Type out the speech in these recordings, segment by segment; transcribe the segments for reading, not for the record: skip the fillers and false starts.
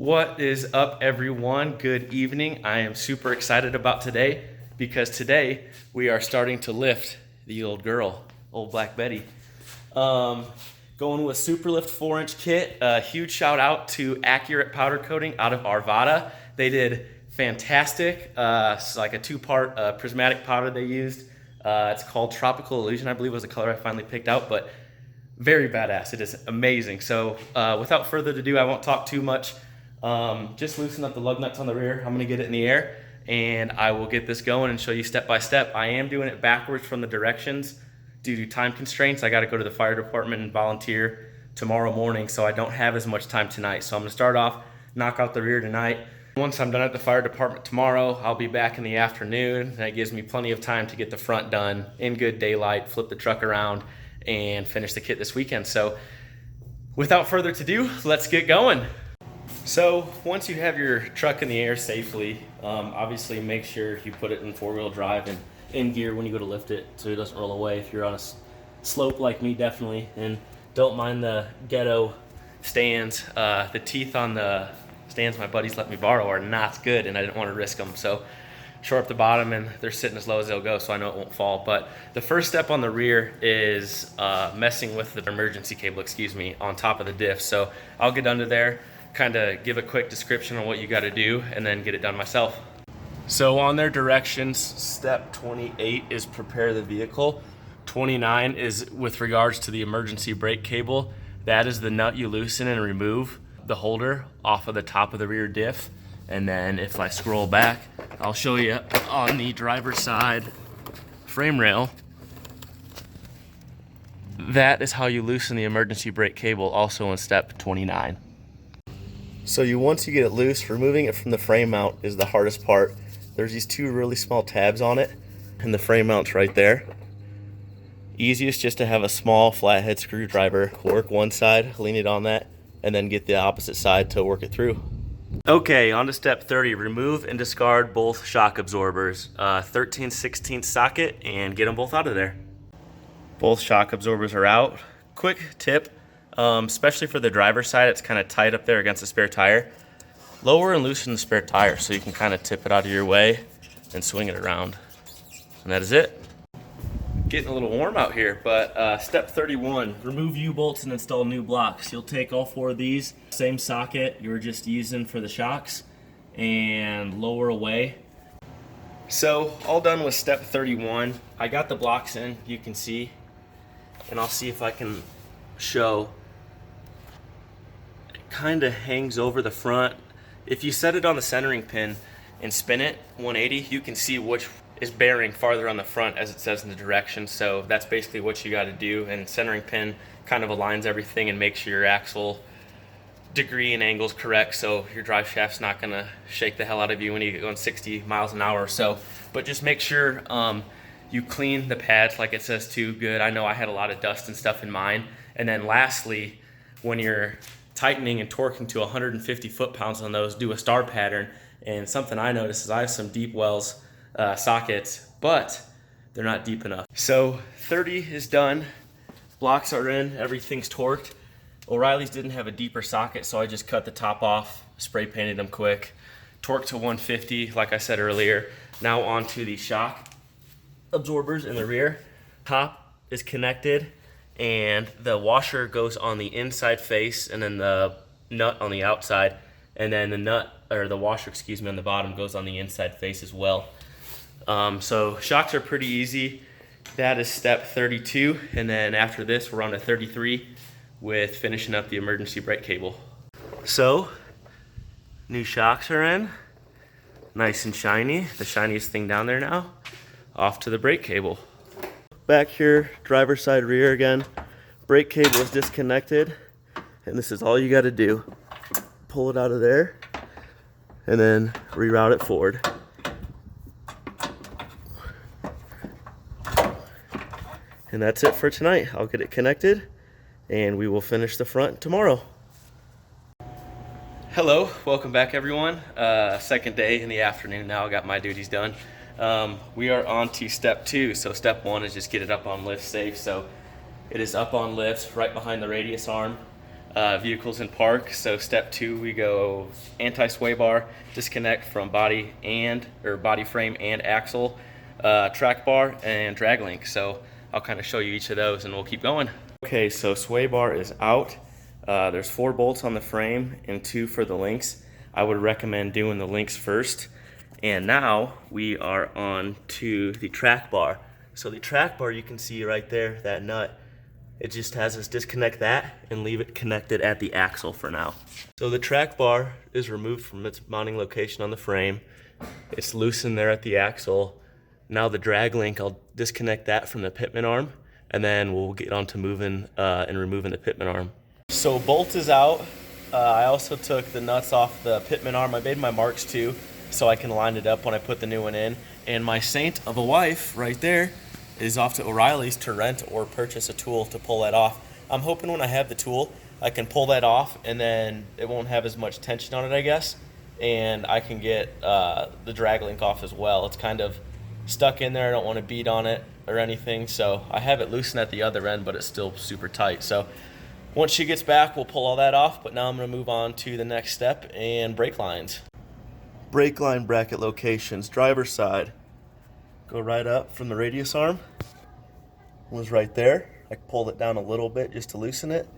What is up, everyone? Good evening. I am super excited about today because today we are starting to lift the old girl, old Black Betty. Going with Superlift 4-inch kit. Huge shout out to Accurate Powder Coating out of Arvada. They did fantastic. It's like a two-part prismatic powder they used. It's called Tropical Illusion, I believe was the color I finally picked out, but very badass. It is amazing. So without further ado, I won't talk too much. Just loosen up the lug nuts on the rear. I'm gonna get it in the air and I will get this going and show you step by step. I am doing it backwards from the directions due to time constraints. I gotta go to the fire department and volunteer tomorrow morning, so I don't have as much time tonight. So I'm gonna start off, knock out the rear tonight. Once I'm done at the fire department tomorrow, I'll be back in the afternoon. That gives me plenty of time to get the front done in good daylight, flip the truck around, and finish the kit this weekend. So without further ado, let's get going. So once you have your truck in the air safely, obviously make sure you put it in four-wheel drive and in gear when you go to lift it so it doesn't roll away. If you're on a slope like me, definitely. And don't mind the ghetto stands. The teeth on the stands my buddies let me borrow are not good, and I didn't want to risk them. So shore up the bottom, and they're sitting as low as they'll go, so I know it won't fall. But the first step on the rear is messing with the emergency cable, on top of the diff. So I'll get under there, kind of give a quick description on what you got to do, and then get it done myself. So on their directions, step 28 is prepare the vehicle. 29 is with regards to the emergency brake cable. That is the nut you loosen and remove the holder off of the top of the rear diff. And then if I scroll back, I'll show you on the driver's side frame rail. That is how you loosen the emergency brake cable, also in step 29. So once you get it loose, removing it from the frame mount is the hardest part. There's these two really small tabs on it, and the frame mount's right there. Easiest just to have a small flathead screwdriver, work one side, lean it on that, and then get the opposite side to work it through. Okay, on to step 30. Remove and discard both shock absorbers. 13/16 socket, and get them both out of there. Both shock absorbers are out. Quick tip. Especially for the driver's side, it's kind of tight up there against the spare tire. Lower and loosen the spare tire so you can kind of tip it out of your way and swing it around. And that is it. Getting a little warm out here, but step 31, remove U-bolts and install new blocks. You'll take all four of these, same socket you were just using for the shocks, and lower away. So all done with step 31. I got the blocks in, you can see, and I'll see if I can show. Kind of hangs over the front. If you set it on the centering pin and spin it 180, you can see which is bearing farther on the front as it says in the directions. So that's basically what you got to do, and centering pin kind of aligns everything and makes sure your axle degree and angle's correct, so your drive shaft's not going to shake the hell out of you when you get going 60 miles an hour or so. But just make sure you clean the pads like it says too good. I know I had a lot of dust and stuff in mine. And then lastly, when you're tightening and torquing to 150 foot-pounds on those, do a star pattern. And something I noticed is I have some deep wells sockets, but they're not deep enough. So 30 is done, blocks are in, everything's torqued. O'Reilly's didn't have a deeper socket, so I just cut the top off, spray painted them quick, torqued to 150 like I said earlier. Now onto the shock absorbers in the rear. Top is connected, and the washer goes on the inside face, and then the nut on the outside, and then the washer on the bottom goes on the inside face as well. So shocks are pretty easy. That is step 32, and then after this we're on to 33 with finishing up the emergency brake cable. So new shocks are in, nice and shiny, the shiniest thing down there now. Off to the brake cable. Back here, driver's side rear again. Brake cable is disconnected, and this is all you got to do. Pull it out of there, and then reroute it forward. And that's it for tonight. I'll get it connected, and we will finish the front tomorrow. Hello, welcome back everyone. Second day in the afternoon now, I got my duties done. We are on to step 2. So step 1 is just get it up on lift safe. So it is up on lift right behind the radius arm. vehicles in park. So step 2, we go anti-sway bar, disconnect from body frame and axle, track bar, and drag link. So I'll kind of show you each of those and we'll keep going. Okay, so sway bar is out. There's 4 bolts on the frame and 2 for the links. I would recommend doing the links first. And now we are on to the track bar. So the track bar, you can see right there, that nut, it just has us disconnect that and leave it connected at the axle for now. So the track bar is removed from its mounting location on the frame. It's loosened there at the axle. Now the drag link, I'll disconnect that from the pitman arm, and then we'll get on to moving and removing the pitman arm. So bolt is out. I also took the nuts off the pitman arm. I made my marks too, so I can line it up when I put the new one in. And my saint of a wife right there is off to O'Reilly's to rent or purchase a tool to pull that off. I'm hoping when I have the tool, I can pull that off and then it won't have as much tension on it, I guess. And I can get the drag link off as well. It's kind of stuck in there. I don't want to beat on it or anything. So I have it loosened at the other end, but it's still super tight. So once she gets back, we'll pull all that off. But now I'm going to move on to the next step and brake lines. Brake line bracket locations, driver's side. Go right up from the radius arm. Was right there. I pulled it down a little bit just to loosen it.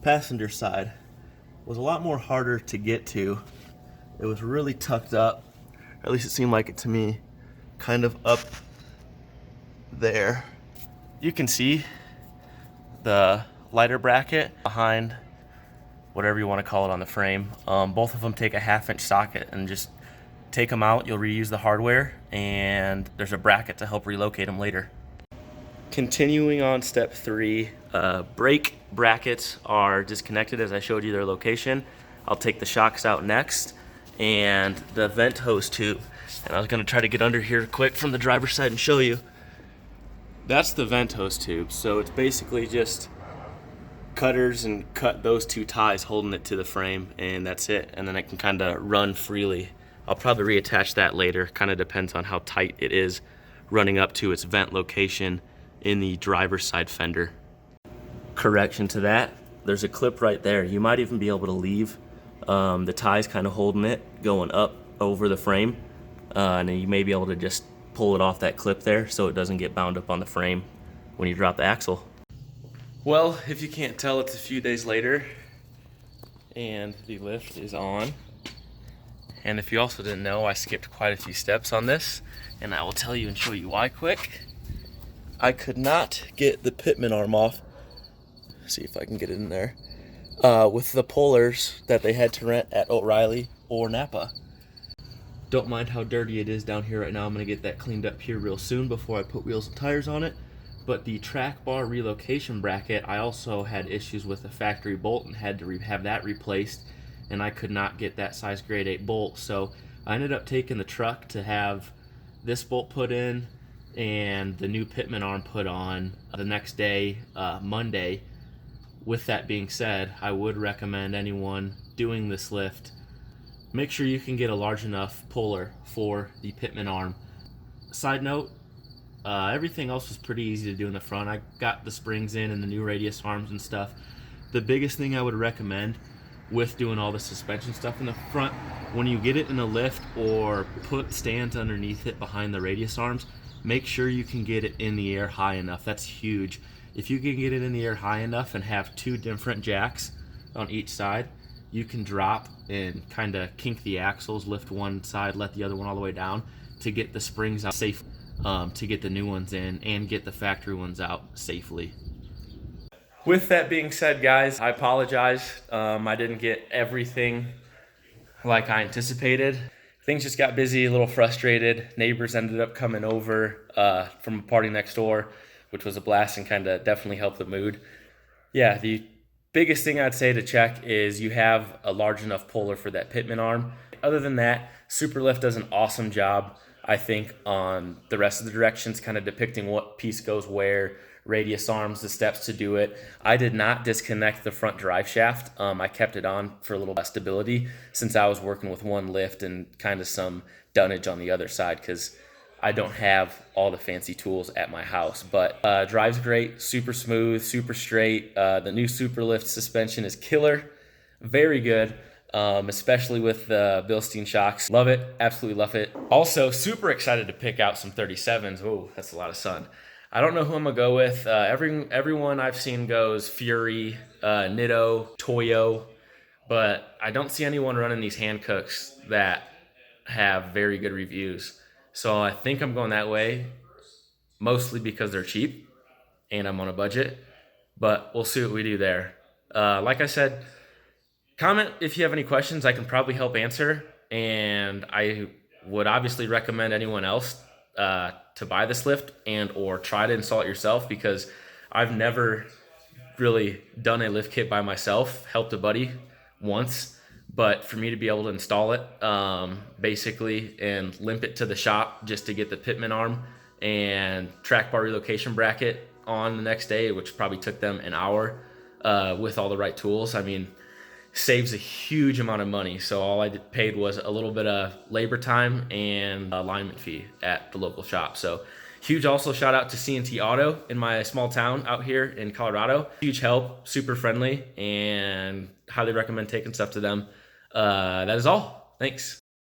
Passenger side was a lot more harder to get to. It was really tucked up, or at least it seemed like it to me, kind of up there. You can see the lighter bracket behind whatever you want to call it on the frame. Both of them take a 1/2-inch socket, and just take them out. You'll reuse the hardware, and there's a bracket to help relocate them later. Continuing on step 3, brake brackets are disconnected as I showed you their location. I'll take the shocks out next, and the vent hose tube. And I was going to try to get under here quick from the driver's side and show you. That's the vent hose tube. So it's basically just cutters and cut those 2 ties holding it to the frame, and that's it. And then it can kind of run freely. I'll probably reattach that later. Kind of depends on how tight it is running up to its vent location in the driver's side fender. Correction to that, there's a clip right there. You might even be able to leave the ties kind of holding it going up over the frame, and then you may be able to just pull it off that clip there so it doesn't get bound up on the frame when you drop the axle. Well, if you can't tell, it's a few days later and the lift is on. And if you also didn't know, I skipped quite a few steps on this, and I will tell you and show you why quick. I could not get the pitman arm off. See if I can get it in there. With the pullers that they had to rent at O'Reilly or Napa. Don't mind how dirty it is down here right now. I'm going to get that cleaned up here real soon before I put wheels and tires on it. But the track bar relocation bracket, I also had issues with the factory bolt and had to have that replaced, and I could not get that size grade 8 bolt. So I ended up taking the truck to have this bolt put in and the new pitman arm put on the next day, Monday. With that being said, I would recommend anyone doing this lift, make sure you can get a large enough puller for the pitman arm. Side note, everything else was pretty easy to do in the front. I got the springs in and the new radius arms and stuff. The biggest thing I would recommend with doing all the suspension stuff in the front, when you get it in a lift or put stands underneath it behind the radius arms, make sure you can get it in the air high enough. That's huge. If you can get it in the air high enough and have 2 different jacks on each side, you can drop and kind of kink the axles, lift one side, let the other one all the way down to get the springs out safe, to get the new ones in and get the factory ones out safely. With that being said, guys, I apologize. I didn't get everything like I anticipated. Things just got busy, a little frustrated. Neighbors ended up coming over from a party next door, which was a blast and kind of definitely helped the mood. Yeah, the biggest thing I'd say to check is you have a large enough puller for that pitman arm. Other than that, Superlift does an awesome job, I think, on the rest of the directions, kind of depicting what piece goes where, radius arms, the steps to do it. I did not disconnect the front drive shaft. I kept it on for a little stability since I was working with one lift and kind of some dunnage on the other side, because I don't have all the fancy tools at my house. But drives great, super smooth, super straight. The new Superlift suspension is killer, very good. Especially with the Bilstein shocks. Love it, absolutely love it. Also, super excited to pick out some 37s. Oh, that's a lot of sun. I don't know who I'm gonna go with. Everyone I've seen goes Fury, Nitto, Toyo, but I don't see anyone running these Hancooks that have very good reviews. So I think I'm going that way, mostly because they're cheap and I'm on a budget, but we'll see what we do there. Like I said, comment if you have any questions. I can probably help answer, and I would obviously recommend anyone else to buy this lift and or try to install it yourself, because I've never really done a lift kit by myself. Helped a buddy once, but for me to be able to install it basically and limp it to the shop just to get the pitman arm and track bar relocation bracket on the next day, which probably took them an hour with all the right tools, I mean, saves a huge amount of money. So all I paid was a little bit of labor time and alignment fee at the local shop. So huge also shout out to C&T Auto in my small town out here in Colorado. Huge help, super friendly, and highly recommend taking stuff to them. That is all. Thanks.